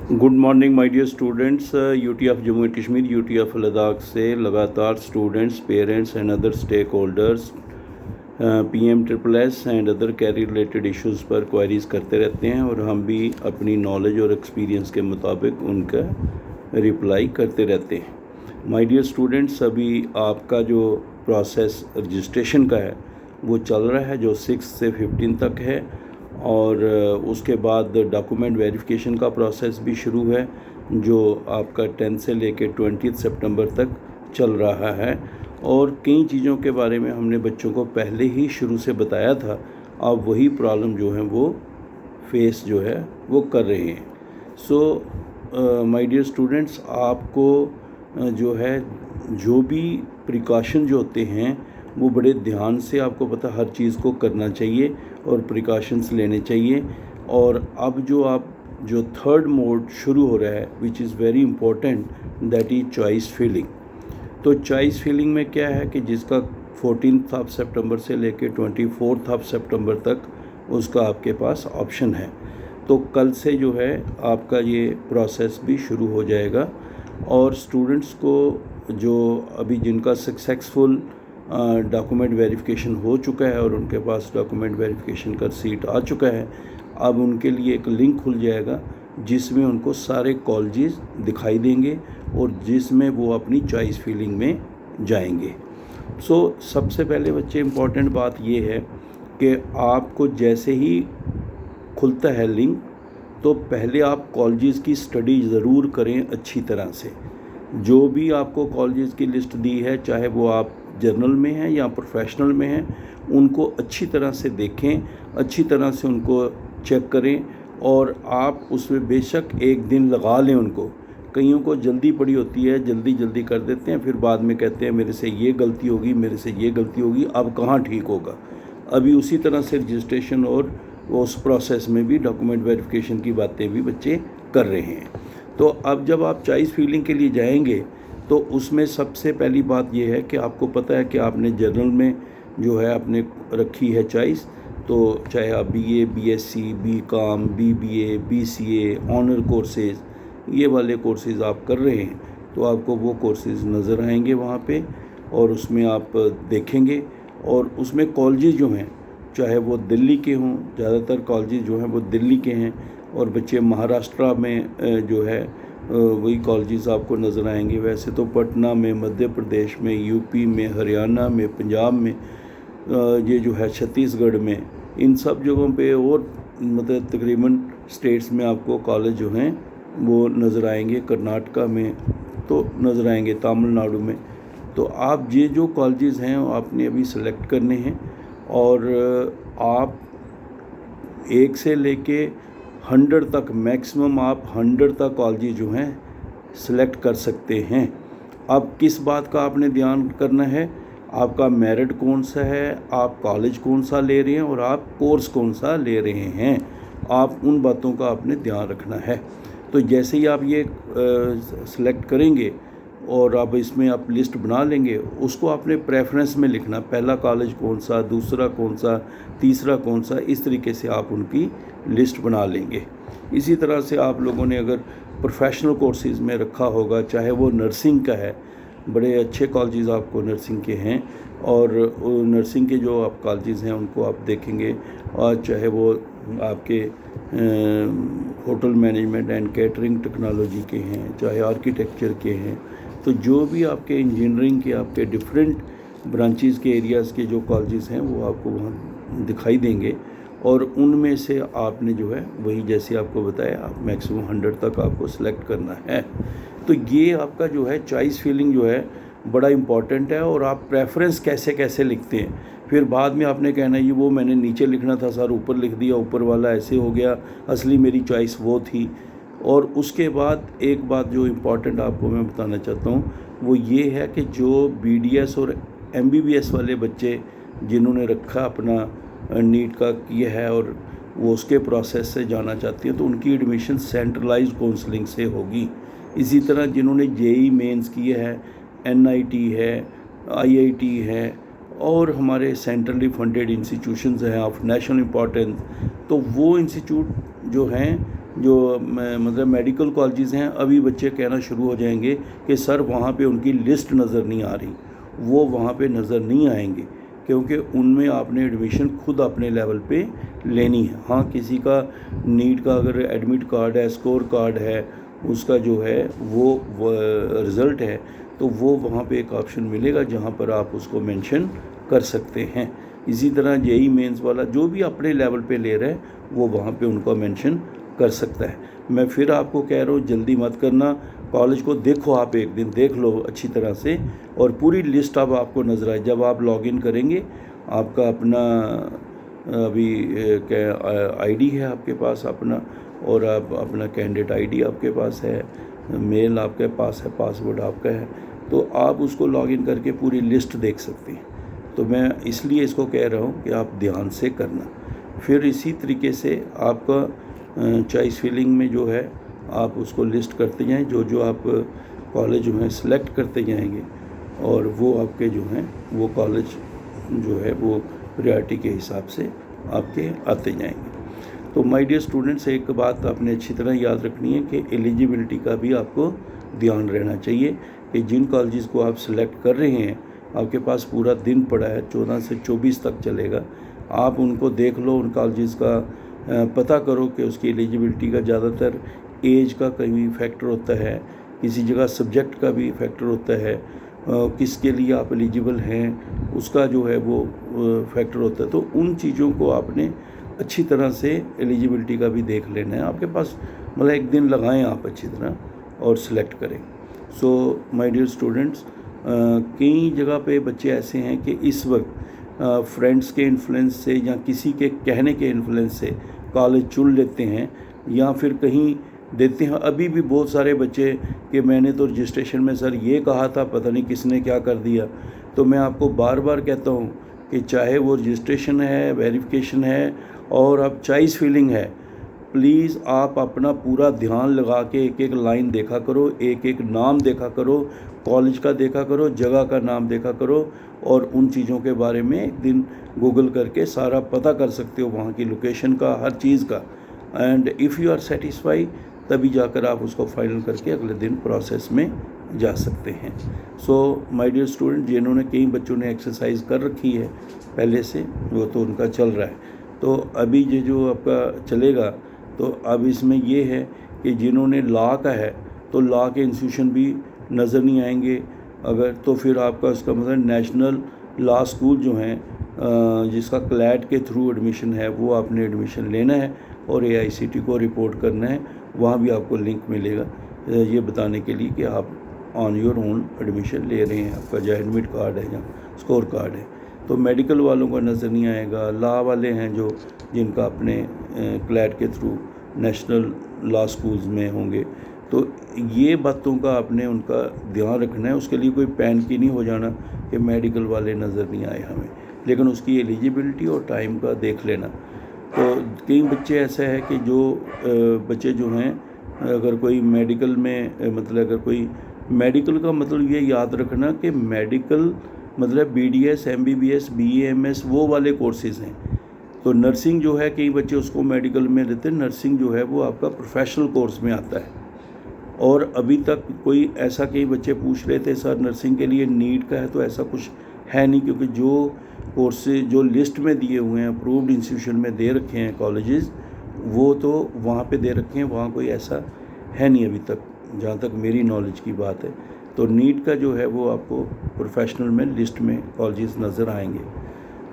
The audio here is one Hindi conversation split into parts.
Good morning my dear students. UT of Jammu and Kashmir, UT of Ladakh से लगातार students, parents and other stakeholders PMSSS and other career related issues पर क्वेरीज करते रहते हैं और हम भी अपनी नॉलेज और एक्सपीरियंस के मुताबिक उनका रिप्लाई करते रहते हैं। माय डियर स्टूडेंट्स, अभी आपका जो प्रोसेस रजिस्ट्रेशन का है वो चल रहा है, जो 6 से 15 तक है, और उसके बाद डॉक्यूमेंट वेरिफिकेशन का प्रोसेस भी शुरू है जो आपका 10 से लेकर 20 सितंबर तक चल रहा है। और कई चीज़ों के बारे में हमने बच्चों को पहले ही शुरू से बताया था, अब वही प्रॉब्लम जो है वो फेस जो है वो कर रहे हैं। सो माय डियर स्टूडेंट्स, आपको जो है जो भी प्रिकॉशन जो होते हैं वो बड़े ध्यान से, आपको पता, हर चीज़ को करना चाहिए और प्रिकॉशंस लेने चाहिए। और अब जो थर्ड मोड शुरू हो रहा है, which is very important, that is choice filling. तो चॉइस फिलिंग में क्या है कि जिसका 14 सितंबर से लेकर 24 सितंबर तक उसका आपके पास ऑप्शन है। तो कल से जो है आपका ये प्रोसेस भी शुरू हो जाएगा। और स्टूडेंट्स को जो अभी जिनका सक्सेसफुल डॉक्यूमेंट वेरिफिकेशन हो चुका है और उनके पास डॉक्यूमेंट वेरिफिकेशन का सीट आ चुका है, अब उनके लिए एक लिंक खुल जाएगा जिसमें उनको सारे कॉलेजेस दिखाई देंगे और जिसमें वो अपनी चॉइस फिलिंग में जाएंगे। सबसे पहले बच्चे, इम्पॉर्टेंट बात ये है कि आपको जैसे ही खुलता है लिंक, तो पहले आप कॉलेजेस की स्टडी ज़रूर करें अच्छी तरह से। जो भी आपको कॉलेजेस की लिस्ट दी है, चाहे वो आप जर्नल में हैं या प्रोफेशनल में हैं, उनको अच्छी तरह से देखें, अच्छी तरह से उनको चेक करें और आप उसमें बेशक एक दिन लगा लें उनको। कईयों को जल्दी पड़ी होती है, जल्दी कर देते हैं, फिर बाद में कहते हैं मेरे से ये गलती होगी, मेरे से ये गलती होगी, अब कहाँ ठीक होगा। अभी उसी तरह से रजिस्ट्रेशन और उस प्रोसेस में भी डॉक्यूमेंट वेरिफिकेशन की बातें भी बच्चे कर रहे हैं। तो अब जब आप चॉइस फिलिंग के लिए जाएंगे तो उसमें सबसे पहली बात यह है कि आपको पता है कि आपने जर्नल में जो है आपने रखी है चॉइस, तो चाहे आप BA, BSc, BCom, BBA, BCA, honour courses, ये वाले कोर्सेज़ आप कर रहे हैं, तो आपको वो कोर्सेज़ नज़र आएंगे वहाँ पे और उसमें आप देखेंगे। और उसमें कॉलेजेस जो हैं, चाहे वो दिल्ली के हों, ज़्यादातर कॉलेजेस जो हैं वो दिल्ली के हैं, और बच्चे महाराष्ट्र में जो है वही कॉलेजेस आपको नज़र आएंगे। वैसे तो पटना में, मध्य प्रदेश में, यूपी में, हरियाणा में, पंजाब में, ये जो है छत्तीसगढ़ में, इन सब जगहों पे और मतलब तकरीबन स्टेट्स में आपको कॉलेज जो हैं वो नज़र आएंगे। कर्नाटका में तो नज़र आएंगे, तमिलनाडु में। तो आप ये जो कॉलेजेस हैं आपने अभी सेलेक्ट करने हैं और आप 1 से लेके 100 तक, मैक्सिमम आप 100 तक कॉलेजेस जो हैं सेलेक्ट कर सकते हैं। अब किस बात का आपने ध्यान करना है, आपका मेरिट कौन सा है, आप कॉलेज कौन सा ले रहे हैं और आप कोर्स कौन सा ले रहे हैं, आप उन बातों का आपने ध्यान रखना है। तो जैसे ही आप ये सेलेक्ट करेंगे और आप इसमें आप लिस्ट बना लेंगे, उसको आपने प्रेफरेंस में लिखना, पहला कॉलेज कौन सा, दूसरा कौन सा, तीसरा कौन सा, इस तरीके से आप उनकी लिस्ट बना लेंगे। इसी तरह से आप लोगों ने अगर प्रोफेशनल कोर्सेज़ में रखा होगा, चाहे वो नर्सिंग का है, बड़े अच्छे कॉलेजेस आपको नर्सिंग के हैं, और नर्सिंग के जो आप कॉलेजेस हैं उनको आप देखेंगे, और चाहे वो आपके hotel management and catering technology के हैं, चाहे आर्किटेक्चर के हैं, तो जो भी आपके इंजीनियरिंग के, आपके डिफरेंट ब्रांचेस के एरियाज़ के जो कॉलेजेस हैं वो आपको वहाँ दिखाई देंगे। और उनमें से आपने जो है वही, जैसे आपको बताया, आप मैक्सिमम 100 तक आपको सेलेक्ट करना है। तो ये आपका जो है चॉइस फिलिंग जो है बड़ा इम्पॉर्टेंट है। और आप प्रेफरेंस कैसे कैसे लिखते हैं, फिर बाद में आपने कहना ये वो मैंने नीचे लिखना था सर, ऊपर लिख दिया, ऊपर वाला ऐसे हो गया, असली मेरी चॉइस वो थी। और उसके बाद एक बात जो इम्पॉर्टेंट आपको मैं बताना चाहता हूँ वो ये है कि जो BDS और MBBS वाले बच्चे जिन्होंने रखा अपना नीट का किया है और वो उसके प्रोसेस से जाना चाहती हैं, तो उनकी एडमिशन सेंट्रलाइज्ड काउंसलिंग से होगी। इसी तरह जिन्होंने JEE मेंस किए है, NIT है, IIT है और हमारे सेंट्रली फंडेड इंस्टीट्यूशंस हैं ऑफ नेशनल इम्पोर्टेंस, तो वो इंस्टीट्यूट जो हैं जो मतलब मेडिकल कॉलेजेस हैं, अभी बच्चे कहना शुरू हो जाएंगे कि सर वहाँ पे उनकी लिस्ट नज़र नहीं आ रही। वो वहाँ पे नज़र नहीं आएंगे, क्योंकि उनमें आपने एडमिशन खुद अपने लेवल पे लेनी है। हाँ, किसी का नीट का अगर एडमिट कार्ड है, स्कोर कार्ड है, उसका जो है वो रिज़ल्ट है, तो वो वहाँ पे एक ऑप्शन मिलेगा जहाँ पर आप उसको मेंशन कर सकते हैं। इसी तरह जेई मेंस वाला जो भी अपने लेवल पे ले रहा है वो वहाँ पे उनको मेंशन कर सकता है। मैं फिर आपको कह रहा हूँ, जल्दी मत करना, कॉलेज को देखो, आप एक दिन देख लो अच्छी तरह से और पूरी लिस्ट अब आपको नज़र आए। जब आप लॉगिन करेंगे, आपका अपना अभी क्या आईडी है आपके पास अपना, और आप अपना कैंडिडेट आईडी आपके पास है, मेल आपके पास है, पासवर्ड आपका है, तो आप उसको लॉगिन करके पूरी लिस्ट देख सकते हैं। तो मैं इसलिए इसको कह रहा हूँ कि आप ध्यान से करना। फिर इसी तरीके से आपका चॉइस फिलिंग में जो है आप उसको लिस्ट करते जाएं, जो जो आप कॉलेज जो है सिलेक्ट करते जाएंगे, और वो आपके जो हैं वो कॉलेज जो है वो प्रायोरिटी के हिसाब से आपके आते जाएंगे। तो माय डियर स्टूडेंट्स, एक बात आपने अच्छी तरह याद रखनी है कि एलिजिबिलिटी का भी आपको ध्यान रहना चाहिए कि जिन कॉलेजेस को आप सिलेक्ट कर रहे हैं, आपके पास पूरा दिन पड़ा है, 14 से 24 तक चलेगा। आप उनको देख लो, उन कॉलेजेस का पता करो कि उसकी एलिजिबिलिटी का ज़्यादातर एज का कहीं फैक्टर होता है, किसी जगह सब्जेक्ट का भी फैक्टर होता है, किसके लिए आप एलिजिबल हैं उसका जो है वो फैक्टर होता है। तो उन चीज़ों को आपने अच्छी तरह से एलिजिबिलिटी का भी देख लेना है। आपके पास मतलब एक दिन लगाएं आप अच्छी तरह और सिलेक्ट करें। सो माय डियर स्टूडेंट्स, कई जगह पे बच्चे ऐसे हैं कि इस वक्त फ्रेंड्स के इन्फ्लुएंस से या किसी के कहने के इन्फ्लुएंस से कॉलेज चुन लेते हैं, या फिर कहीं देते हैं। अभी भी बहुत सारे बच्चे कि मैंने तो रजिस्ट्रेशन में सर ये कहा था, पता नहीं किसने क्या कर दिया। तो मैं आपको बार बार कहता हूँ कि चाहे वो रजिस्ट्रेशन है, वेरिफिकेशन है, और अब चॉइस फिलिंग है, प्लीज़ आप अपना पूरा ध्यान लगा के एक एक लाइन देखा करो, एक एक नाम देखा करो, कॉलेज का देखा करो, जगह का नाम देखा करो, और उन चीज़ों के बारे में एक दिन गूगल करके सारा पता कर सकते हो, वहाँ की लोकेशन का, हर चीज़ का। And if you are satisfy, तभी जाकर आप उसको फाइनल करके अगले दिन प्रोसेस में जा सकते हैं। सो माय डियर स्टूडेंट, जिन्होंने कई बच्चों ने एक्सरसाइज कर रखी है पहले से, वो तो उनका चल रहा है। तो अभी ये जो आपका चलेगा, तो अब इसमें ये है कि जिन्होंने लॉ का है, तो लॉ के इंस्टीट्यूशन भी नज़र नहीं आएंगे अगर, तो फिर आपका उसका मतलब नेशनल लॉ स्कूल जो हैं जिसका क्लैट के थ्रू एडमिशन है, वो आपने एडमिशन लेना है और AICTE को रिपोर्ट करना है। वहाँ भी आपको लिंक मिलेगा ये बताने के लिए कि आप ऑन योर ओन एडमिशन ले रहे हैं, आपका जो एडमिट कार्ड है या स्कोर कार्ड है। तो मेडिकल वालों का नज़र नहीं आएगा, लॉ वाले हैं जो जिनका अपने क्लैट के थ्रू नेशनल लॉ स्कूल्स में होंगे। तो ये बातों का आपने उनका ध्यान रखना है। उसके लिए कोई पैन की नहीं हो जाना कि मेडिकल वाले नज़र नहीं आए हमें, लेकिन उसकी एलिजिबिलिटी और टाइम का देख लेना। तो कई बच्चे ऐसा है कि जो बच्चे जो हैं, अगर कोई मेडिकल में मतलब अगर कोई मेडिकल का मतलब ये याद रखना कि मेडिकल मतलब BDS, MBBS, BA, MS वो वाले कोर्सेज़ हैं। तो नर्सिंग जो है, कई बच्चे उसको मेडिकल में लेते हैं, नर्सिंग जो है वो आपका प्रोफेशनल कोर्स में आता है। और अभी तक कोई ऐसा, कई बच्चे पूछ रहे थे सर नर्सिंग के लिए नीट का है, तो ऐसा कुछ है नहीं, क्योंकि जो कोर्सेज जो लिस्ट में दिए हुए हैं, अप्रूव्ड इंस्टीट्यूशन में दे रखे हैं कॉलेजेस, वो तो वहाँ पे दे रखे हैं, वहाँ कोई ऐसा है नहीं अभी तक, जहाँ तक मेरी नॉलेज की बात है। तो नीट का जो है वो आपको प्रोफेशनल में लिस्ट में कॉलेजेस नज़र आएंगे।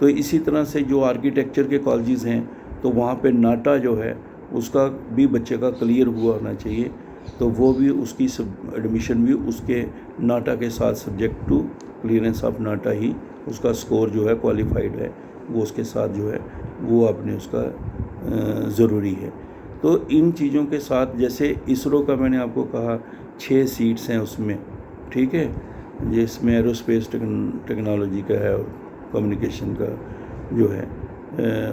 तो इसी तरह से जो आर्किटेक्चर के कॉलेजेस हैं, तो वहाँ पे नाटा जो है उसका भी बच्चे का क्लियर हुआ होना चाहिए, तो वो भी उसकी एडमिशन भी उसके नाटा के साथ सब्जेक्ट टू क्लियरेंस ऑफ नाटा ही उसका स्कोर जो है क्वालिफाइड है, वो उसके साथ जो है वो आपने उसका ज़रूरी है। तो इन चीज़ों के साथ, जैसे इसरो का मैंने आपको कहा 6 सीट्स हैं उसमें, ठीक है, जिसमें एरोस्पेस टेक्नोलॉजी का है और कम्युनिकेशन का जो है,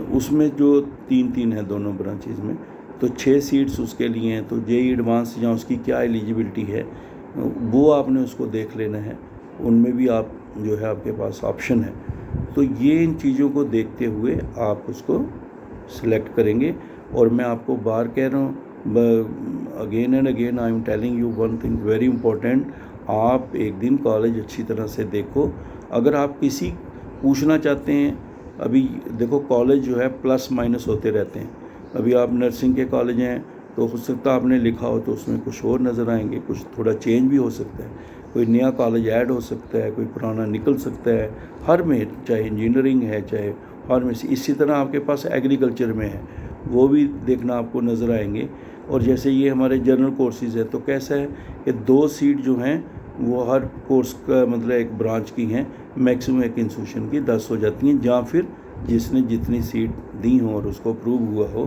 उसमें जो 3-3 है दोनों ब्रांचेज में, तो 6 सीट्स उसके लिए हैं। तो JEE एडवांस या उसकी क्या एलिजिबिलिटी है वो आपने उसको देख लेना है, उनमें भी आप जो है आपके पास ऑप्शन है। तो ये इन चीज़ों को देखते हुए आप उसको सिलेक्ट करेंगे। और मैं आपको बार कह रहा हूँ again and again I am telling you one thing very important, आप एक दिन कॉलेज अच्छी तरह से देखो। अगर आप किसी पूछना चाहते हैं, अभी देखो कॉलेज जो है प्लस माइनस होते रहते हैं। अभी आप नर्सिंग के कॉलेज हैं तो हो सकता है आपने लिखा हो तो उसमें कुछ और नज़र आएंगे, कुछ थोड़ा चेंज भी हो सकता है, कोई नया कॉलेज ऐड हो सकता है, कोई पुराना निकल सकता है। हर में, चाहे इंजीनियरिंग है चाहे फार्मेसी, इसी तरह आपके पास एग्रीकल्चर में है, वो भी देखना आपको नज़र आएंगे। और जैसे ये हमारे जनरल कोर्सेज़ है तो कैसा है कि 2 सीट जो हैं वो हर कोर्स का मतलब एक ब्रांच की हैं, मैक्सिमम एक इंस्टीट्यूशन की 10 हो जाती हैं, या फिर जिसने जितनी सीट दी हो और उसको अप्रूव हुआ हो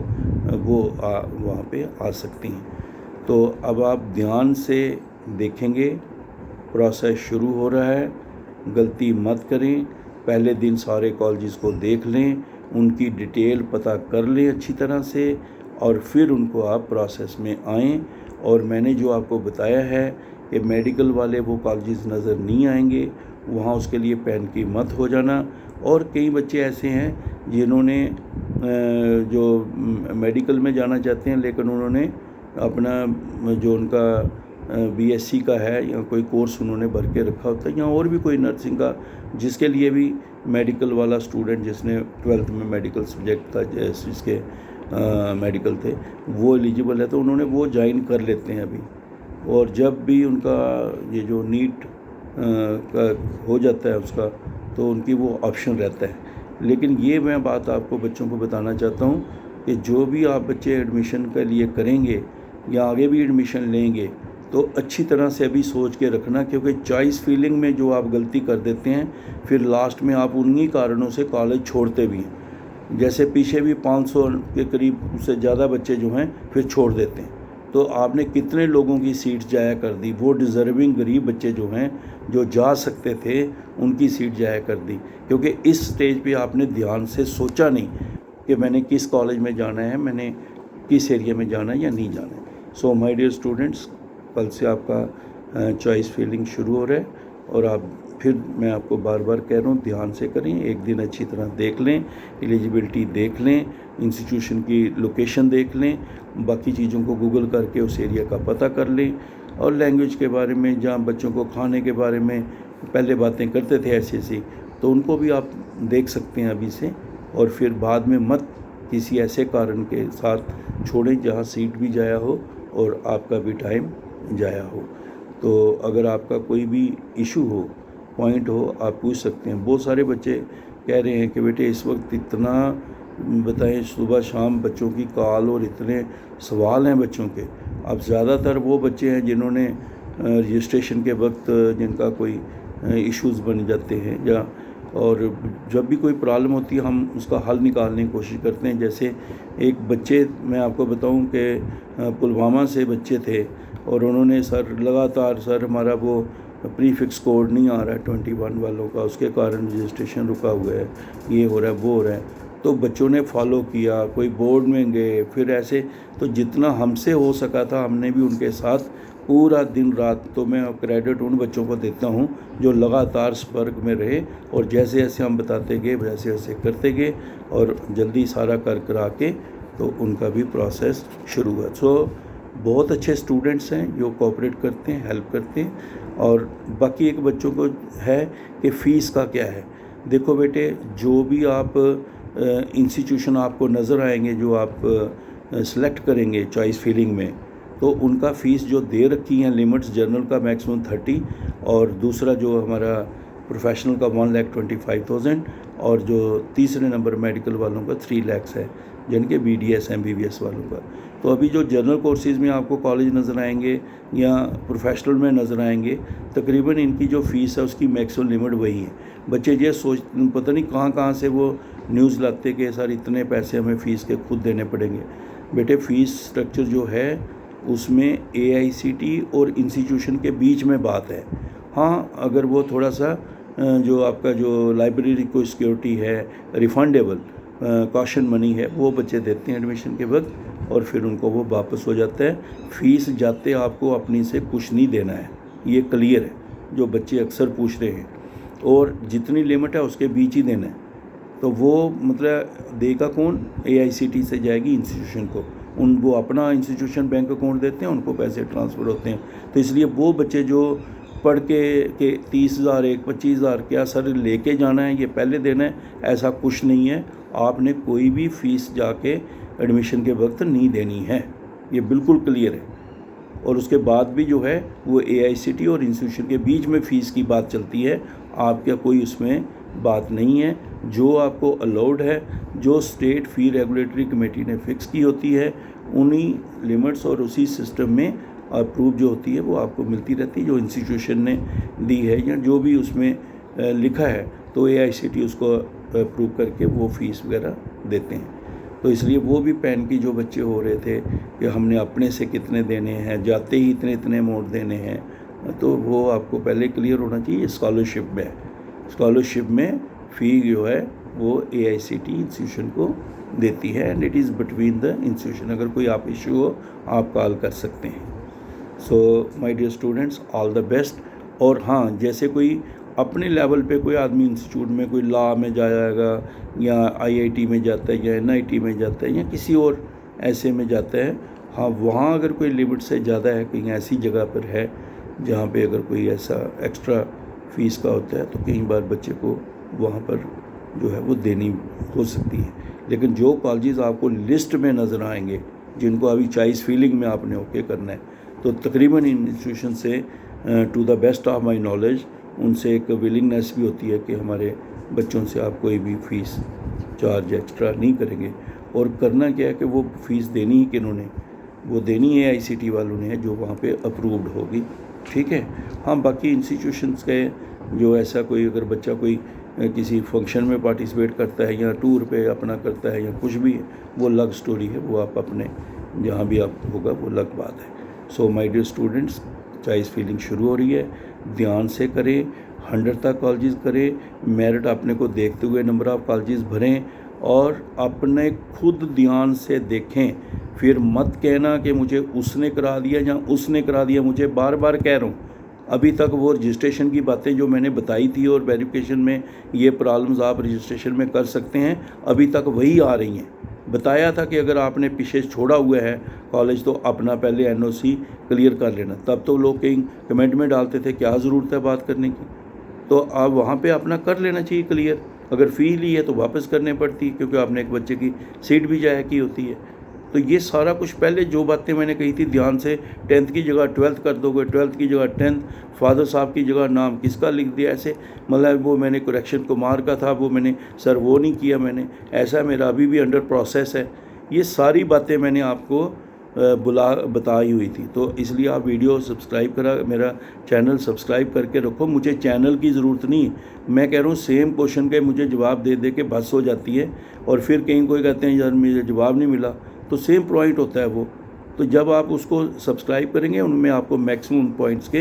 वो वहाँ पे आ सकती हैं। तो अब आप ध्यान से देखेंगे, प्रोसेस शुरू हो रहा है, गलती मत करें। पहले दिन सारे कॉलेजेस को देख लें, उनकी डिटेल पता कर लें अच्छी तरह से, और फिर उनको आप प्रोसेस में आएँ। और मैंने जो आपको बताया है कि मेडिकल वाले वो कॉलेजेस नज़र नहीं आएंगे, वहाँ उसके लिए पैन की मत हो जाना। और कई बच्चे ऐसे हैं जिन्होंने जो मेडिकल में जाना चाहते हैं लेकिन उन्होंने अपना जो उनका बीएससी का है या कोई कोर्स उन्होंने भर के रखा होता है, या और भी कोई नर्सिंग का जिसके लिए भी मेडिकल वाला स्टूडेंट जिसने 12th में मेडिकल सब्जेक्ट था, जिसके मेडिकल थे, वो एलिजिबल है तो उन्होंने वो ज्वाइन कर लेते हैं अभी। और जब भी उनका ये जो नीट का हो जाता है उसका, तो उनकी वो ऑप्शन रहता है। लेकिन ये मैं बात आपको बच्चों को बताना चाहता हूँ कि जो भी आप बच्चे एडमिशन के लिए करेंगे या आगे भी एडमिशन लेंगे तो अच्छी तरह से अभी सोच के रखना, क्योंकि चॉइस फीलिंग में जो आप गलती कर देते हैं फिर लास्ट में आप उन्हीं कारणों से कॉलेज छोड़ते भी हैं। जैसे पीछे भी 500 के करीब से ज़्यादा बच्चे जो हैं फिर छोड़ देते हैं, तो आपने कितने लोगों की सीट जाया कर दी। वो डिज़र्विंग गरीब बच्चे जो हैं जो जा सकते थे उनकी सीट जाया कर दी, क्योंकि इस स्टेज पे आपने ध्यान से सोचा नहीं कि मैंने किस कॉलेज में जाना है, मैंने किस एरिया में जाना है या नहीं जाना है। सो माय डियर स्टूडेंट्स, कल से आपका चॉइस फीलिंग शुरू हो रहा है, और आप फिर मैं आपको बार बार कह रहा हूँ ध्यान से करें। एक दिन अच्छी तरह देख लें, एलिजिबिलिटी देख लें, इंस्टीट्यूशन की लोकेशन देख लें, बाकी चीज़ों को गूगल करके उस एरिया का पता कर लें, और लैंग्वेज के बारे में, जहाँ बच्चों को खाने के बारे में पहले बातें करते थे ऐसी तो उनको भी आप देख सकते हैं अभी से। और फिर बाद में मत किसी ऐसे कारण के साथ छोड़ें जहाँ सीट भी जाया हो और आपका भी टाइम जाया हो। तो अगर आपका कोई भी इशू हो, पॉइंट हो, आप पूछ सकते हैं। बहुत सारे बच्चे कह रहे हैं कि बेटे इस वक्त इतना बताएं, सुबह शाम बच्चों की कॉल और इतने सवाल हैं बच्चों के। अब ज़्यादातर वो बच्चे हैं जिन्होंने रजिस्ट्रेशन के वक्त जिनका कोई इश्यूज़ बन जाते हैं, या और जब भी कोई प्रॉब्लम होती है हम उसका हल निकालने की कोशिश करते हैं। जैसे एक बच्चे, मैं आपको बताऊं कि पुलवामा से बच्चे थे और उन्होंने सर लगातार, सर हमारा वो प्रीफिक्स कोड नहीं आ रहा है 21 वालों का, उसके कारण रजिस्ट्रेशन रुका हुआ है, ये हो रहा है वो हो रहा है। तो बच्चों ने फॉलो किया, कोई बोर्ड में गए, फिर ऐसे तो जितना हमसे हो सका था हमने भी उनके साथ पूरा दिन रात। तो मैं क्रेडिट उन बच्चों को देता हूँ जो लगातार संपर्क में रहे, और जैसे जैसे हम बताते गए वैसे वैसे करते गए, और जल्दी सारा कर करा के तो उनका भी प्रोसेस शुरू हुआ। सो बहुत अच्छे स्टूडेंट्स हैं जो कोऑपरेट करते हैं, हेल्प करते हैं। और बाकी एक बच्चों को है कि फ़ीस का क्या है। देखो बेटे, जो भी आप इंस्टीट्यूशन आपको नज़र आएंगे, जो आप सेलेक्ट करेंगे चॉइस फीलिंग में, तो उनका फ़ीस जो दे रखी हैं लिमिट्स, जनरल का मैक्सिमम 30, और दूसरा जो हमारा प्रोफेशनल का 1,25,000, और जो तीसरे नंबर मेडिकल वालों का 3 लाख है, जिनके BDS MBBS वालों का। तो अभी जो जनरल कोर्सेज़ में आपको कॉलेज नज़र आएंगे या प्रोफेशनल में नज़र आएंगे, तकरीबन इनकी जो फ़ीस है उसकी मैक्सिमम लिमिट वही है। बच्चे ये सोच, पता नहीं कहाँ से वो न्यूज़ लाते कि सर इतने पैसे हमें फ़ीस के खुद देने पड़ेंगे। बेटे, फ़ीस स्ट्रक्चर जो है उसमें AICT और इंस्टीट्यूशन के बीच में बात है। हाँ, अगर वो थोड़ा सा जो आपका जो लाइब्रेरी को सिक्योरिटी है, रिफंडेबल कॉशन मनी है, वो बच्चे देते हैं एडमिशन के वक्त, और फिर उनको वो वापस हो जाता है। फ़ीस जाते आपको अपनी से कुछ नहीं देना है, ये क्लियर है, जो बच्चे अक्सर पूछ रहे हैं। और जितनी लिमिट है उसके बीच ही देना है। तो वो मतलब देगा कौन? AICT से जाएगी इंस्टीट्यूशन को, वो अपना इंस्टीट्यूशन बैंक अकाउंट देते हैं, उनको पैसे ट्रांसफ़र होते हैं। तो इसलिए वो बच्चे जो पढ़ के 30,000 एक 25,000 क्या सर लेके जाना है, ये पहले देना है, ऐसा कुछ नहीं है। आपने कोई भी फ़ीस जाके एडमिशन के वक्त नहीं देनी है, ये बिल्कुल क्लियर है। और उसके बाद भी जो है वो AICTE और इंस्टीट्यूशन के बीच में फ़ीस की बात चलती है, आपका कोई उसमें बात नहीं है। जो आपको अलाउड है, जो स्टेट फ़ी रेगुलेटरी कमेटी ने फ़िक्स की होती है, उन्हीं लिमिट्स और उसी सिस्टम में अप्रूव जो होती है वो आपको मिलती रहती है, जो इंस्टीट्यूशन ने दी है या जो भी उसमें लिखा है, तो AICTE उसको अप्रूव करके वो फ़ीस वगैरह देते हैं। तो इसलिए वो भी पैन की जो बच्चे हो रहे थे कि हमने अपने से कितने देने हैं, जाते ही इतने इतने अमाउंट देने हैं, तो वो आपको पहले क्लियर होना चाहिए। स्कॉलरशिप में फ़ी जो है वो AICTE इंस्टीट्यूशन को देती है and it is between the institution. अगर कोई आप इशू हो आप कॉल कर सकते हैं। So my dear students, all the best. और हाँ, जैसे कोई अपने लेवल पे कोई आदमी इंस्टीट्यूट में कोई लॉ में जाएगा या IIT में जाता है या NIT में जाता है या किसी और ऐसे में जाता है, हाँ वहाँ अगर कोई लिमिट से ज़्यादा है, कहीं ऐसी जगह पर है जहाँ पे अगर कोई ऐसा एक्स्ट्रा फ़ीस का होता है, तो कई बार बच्चे को वहाँ पर जो है वो देनी हो सकती है। लेकिन जो कॉलेजेस आपको लिस्ट में नज़र आएंगे, जिनको अभी चॉइस फीलिंग में आपने ओके करना है, तो तकरीबन इन इंस्टीट्यूशन से to the best of my knowledge उनसे एक विलिंगनेस भी होती है कि हमारे बच्चों से आप कोई भी फ़ीस चार्ज एक्स्ट्रा नहीं करेंगे। और करना क्या है कि वो फ़ीस देनी ही किन्होंने, वो देनी AICTE वालों ने है जो वहाँ पे अप्रूव्ड होगी, ठीक है। हाँ, बाकी इंस्टीट्यूशंस के जो ऐसा कोई अगर बच्चा कोई किसी फंक्शन में पार्टिसिपेट करता है या टूर पे अपना करता है या कुछ भी है, वो अलग स्टोरी है, वो आप अपने जहाँ भी आप होगा वो अलग बात है। So my dear students, choice filling शुरू हो रही है, ध्यान से करें, 100 तक कॉलेजेस करें, मेरिट अपने को देखते हुए नंबर ऑफ़ कॉलेजेस भरें और अपने खुद ध्यान से देखें। फिर मत कहना कि मुझे उसने करा दिया या उसने करा दिया। मुझे बार बार कह रहा हूँ, अभी तक वो रजिस्ट्रेशन की बातें जो मैंने बताई थी और वेरिफिकेशन में ये प्रॉब्लम्स आप रजिस्ट्रेशन में कर सकते हैं, अभी तक वही आ रही हैं। बताया था कि अगर आपने पीछे छोड़ा हुआ है कॉलेज तो अपना पहले NOC क्लियर कर लेना। तब तो लोग कहीं कमेंट में डालते थे क्या ज़रूरत है बात करने की, तो आप वहाँ पे अपना कर लेना चाहिए क्लियर। अगर फ़ी ली है तो वापस करने पड़ती है, क्योंकि आपने एक बच्चे की सीट भी जाया की होती है। तो ये सारा कुछ पहले जो बातें मैंने कही थी, ध्यान से 10th की जगह 12th कर दोगे, 12th की जगह 10th, फादर साहब की जगह नाम किसका लिख दिया, ऐसे मतलब वो मैंने करेक्शन कुमार का था, वो मैंने सर वो नहीं किया मैंने, ऐसा मेरा अभी भी अंडर प्रोसेस है। ये सारी बातें मैंने आपको बताई हुई थी। तो इसलिए आप वीडियो सब्सक्राइब करा, मेरा चैनल सब्सक्राइब करके रखो। मुझे चैनल की ज़रूरत नहीं, मैं कह रहा हूँ सेम क्वेश्चन के मुझे जवाब दे दे के बस हो जाती है, और फिर कहीं कोई कहते हैं यार मुझे जवाब नहीं मिला, तो सेम पॉइंट होता है वो। तो जब आप उसको सब्सक्राइब करेंगे उनमें आपको मैक्सिमम पॉइंट्स के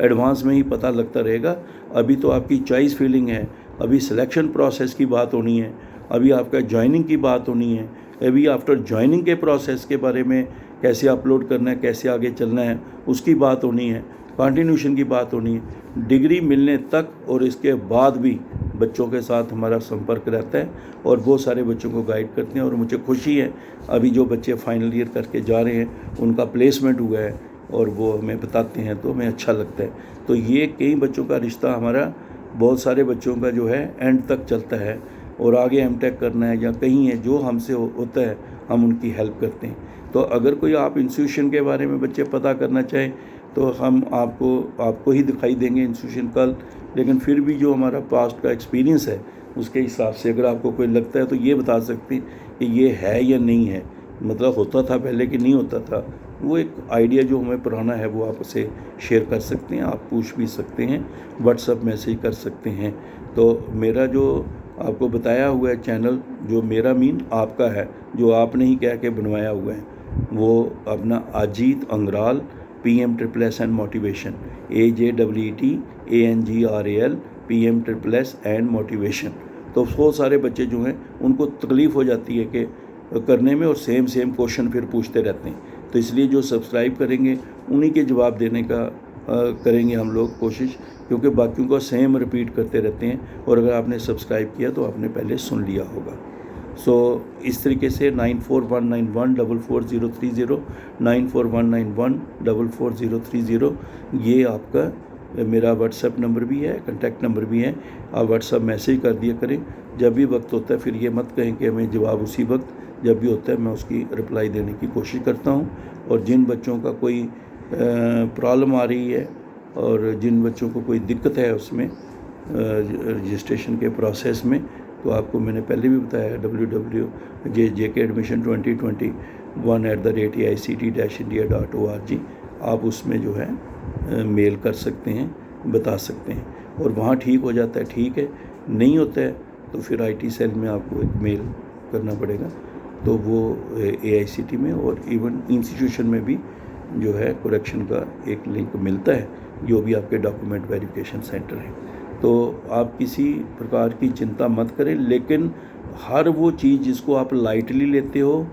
एडवांस में ही पता लगता रहेगा। अभी तो आपकी चॉइस फिलिंग है, अभी सिलेक्शन प्रोसेस की बात होनी है, अभी आपका जॉइनिंग की बात होनी है, अभी आफ्टर जॉइनिंग के प्रोसेस के बारे में कैसे अपलोड करना है, कैसे आगे चलना है उसकी बात होनी है, कंटिन्यूशन की बात होनी है, डिग्री मिलने तक और इसके बाद भी बच्चों के साथ हमारा संपर्क रहता है और बहुत सारे बच्चों को गाइड करते हैं। और मुझे खुशी है अभी जो बच्चे फाइनल ईयर करके जा रहे हैं उनका प्लेसमेंट हुआ है और वो हमें बताते हैं तो हमें अच्छा लगता है। तो ये कई बच्चों का रिश्ता हमारा बहुत सारे बच्चों का जो है एंड तक चलता है, और आगे MTech करना है या कहीं है जो हमसे होता है हम उनकी हेल्प करते हैं। तो अगर कोई आप इंस्टीट्यूशन के बारे में बच्चे पता करना चाहें तो हम आपको ही दिखाई देंगे इंस्टीट्यूशन कल, लेकिन फिर भी जो हमारा पास्ट का एक्सपीरियंस है उसके हिसाब से अगर आपको कोई लगता है तो ये बता सकते हैं कि ये है या नहीं है, मतलब होता था पहले कि नहीं होता था, वो एक आइडिया जो हमें पुराना है वो आप उसे शेयर कर सकते हैं, आप पूछ भी सकते हैं, व्हाट्सएप मैसेज कर सकते हैं। तो मेरा जो आपको बताया हुआ है चैनल, जो मेरा मीन आपका है, जो आपने ही कह के बनवाया हुआ है, वो अपना Ajeet Angral PM++ and motivation, AJEET PM++ and motivation. तो बहुत सारे बच्चे जो हैं उनको तकलीफ़ हो जाती है कि करने में, और सेम क्वेश्चन फिर पूछते रहते हैं। तो इसलिए जो सब्सक्राइब करेंगे उन्हीं के जवाब देने का करेंगे हम लोग कोशिश, क्योंकि बाकियों को सेम रिपीट करते रहते हैं, और अगर आपने सब्सक्राइब किया तो आपने पहले सुन लिया होगा। सो इस तरीके से 9419144030 9419144030 ये आपका मेरा व्हाट्सएप नंबर भी है, कॉन्टैक्ट नंबर भी है। आप व्हाट्सएप मैसेज कर दिया करें जब भी वक्त होता है। फिर ये मत कहें कि हमें जवाब उसी वक्त, जब भी होता है मैं उसकी रिप्लाई देने की कोशिश करता हूँ। और जिन बच्चों का कोई प्रॉब्लम आ रही है और जिन बच्चों को कोई दिक्कत है उसमें रजिस्ट्रेशन के प्रोसेस में, तो आपको मैंने पहले भी बताया www.jkadmission2021@aict-india.org आप उसमें जो है मेल कर सकते हैं, बता सकते हैं, और वहाँ ठीक हो जाता है ठीक है, नहीं होता है तो फिर IT सेल में आपको एक मेल करना पड़ेगा। तो वो AICT में और इवन इंस्टीट्यूशन में भी जो है करेक्शन का एक लिंक मिलता है, जो भी आपके डॉक्यूमेंट वेरिफिकेशन सेंटर है। तो आप किसी प्रकार की चिंता मत करें, लेकिन हर वो चीज़ जिसको आप लाइटली लेते हो,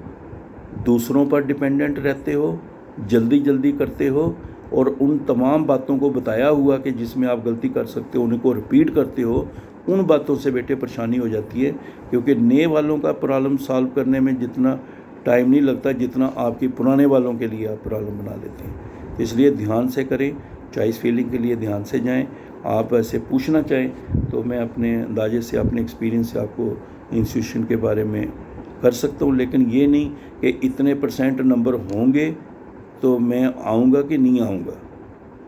दूसरों पर डिपेंडेंट रहते हो, जल्दी जल्दी करते हो और उन तमाम बातों को बताया हुआ कि जिसमें आप गलती कर सकते हो उनको रिपीट करते हो, उन बातों से बेटे परेशानी हो जाती है। क्योंकि नए वालों का प्रॉब्लम सॉल्व करने में जितना टाइम नहीं लगता जितना आपकी पुराने वालों के लिए आप प्रॉब्लम बना लेते हैं। इसलिए ध्यान से करें, चॉइस फिलिंग के लिए ध्यान से जाएं। आप ऐसे पूछना चाहें तो मैं अपने अंदाजे से, अपने एक्सपीरियंस से आपको इंस्टीट्यूशन के बारे में कर सकता हूँ, लेकिन ये नहीं कि इतने % नंबर होंगे तो मैं आऊँगा कि नहीं आऊँगा,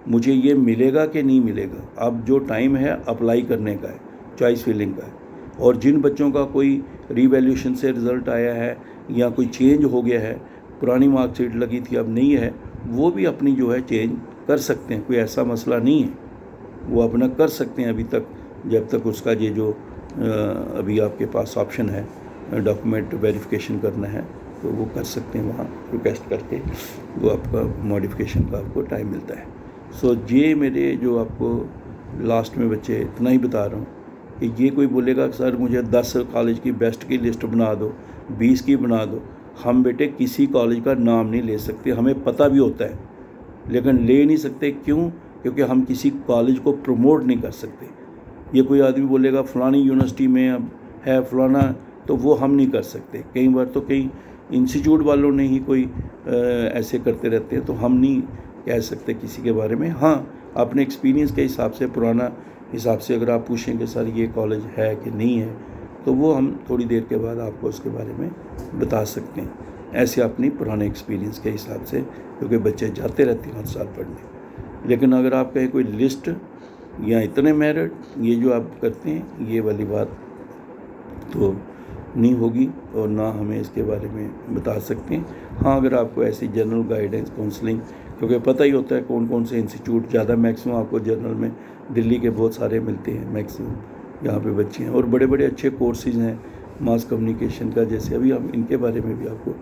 मुझे ये मिलेगा कि नहीं मिलेगा। अब जो टाइम है अप्लाई करने का है, चॉइस फिलिंग का है। और जिन बच्चों का कोई रीवैल्यूएशन से रिज़ल्ट आया है या कोई चेंज हो गया है, पुरानी मार्कशीट लगी थी अब नहीं है, वो भी अपनी जो है चेंज कर सकते हैं, कोई ऐसा मसला नहीं है, वो अपना कर सकते हैं अभी तक, जब तक उसका ये जो अभी आपके पास ऑप्शन है डॉक्यूमेंट वेरिफिकेशन करना है तो वो कर सकते हैं, वहाँ रिक्वेस्ट करके वो आपका मॉडिफिकेशन का आपको टाइम मिलता है। सो ये मेरे जो आपको लास्ट में बच्चे इतना ही बता रहा हूँ कि ये कोई बोलेगा कि सर मुझे 10 कॉलेज की बेस्ट की लिस्ट बना दो, 20 की बना दो, हम बेटे किसी कॉलेज का नाम नहीं ले सकते, हमें पता भी होता है लेकिन ले नहीं सकते। क्यों? क्योंकि हम किसी कॉलेज को प्रमोट नहीं कर सकते। ये कोई आदमी बोलेगा फ़लानी यूनिवर्सिटी में अब है फ़लाना, तो वो हम नहीं कर सकते। कई बार तो कई इंस्टीट्यूट वालों ने ही कोई ऐसे करते रहते हैं, तो हम नहीं कह सकते किसी के बारे में। हाँ, अपने एक्सपीरियंस के हिसाब से, पुराना हिसाब से अगर आप पूछेंगे सर ये कॉलेज है कि नहीं है, तो वो हम थोड़ी देर के बाद आपको उसके बारे में बता सकते हैं, ऐसे अपनी पुराने एक्सपीरियंस के हिसाब से, क्योंकि बच्चे जाते रहते हैं हर साल पढ़ने। लेकिन अगर आप कहें कोई लिस्ट या इतने मेरिट, ये जो आप करते हैं, ये वाली बात तो नहीं होगी और ना हमें इसके बारे में बता सकते हैं। हाँ, अगर आपको ऐसी जनरल गाइडेंस काउंसलिंग, क्योंकि पता ही होता है कौन कौन से इंस्टीट्यूट ज़्यादा, मैक्सिमम आपको जनरल में दिल्ली के बहुत सारे मिलते हैं, मैक्सिमम यहाँ पे बच्चे हैं, और बड़े बड़े अच्छे कोर्सेज़ हैं मास कम्युनिकेशन का, जैसे अभी हम इनके बारे में भी आपको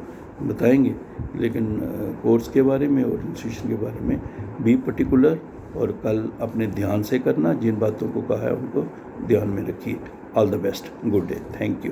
बताएंगे। लेकिन कोर्स के बारे में और इंस्टीट्यूशन के बारे में भी पर्टिकुलर, और कल अपने ध्यान से करना, जिन बातों को कहा है उनको ध्यान में रखिए। All the best, good day, thank you.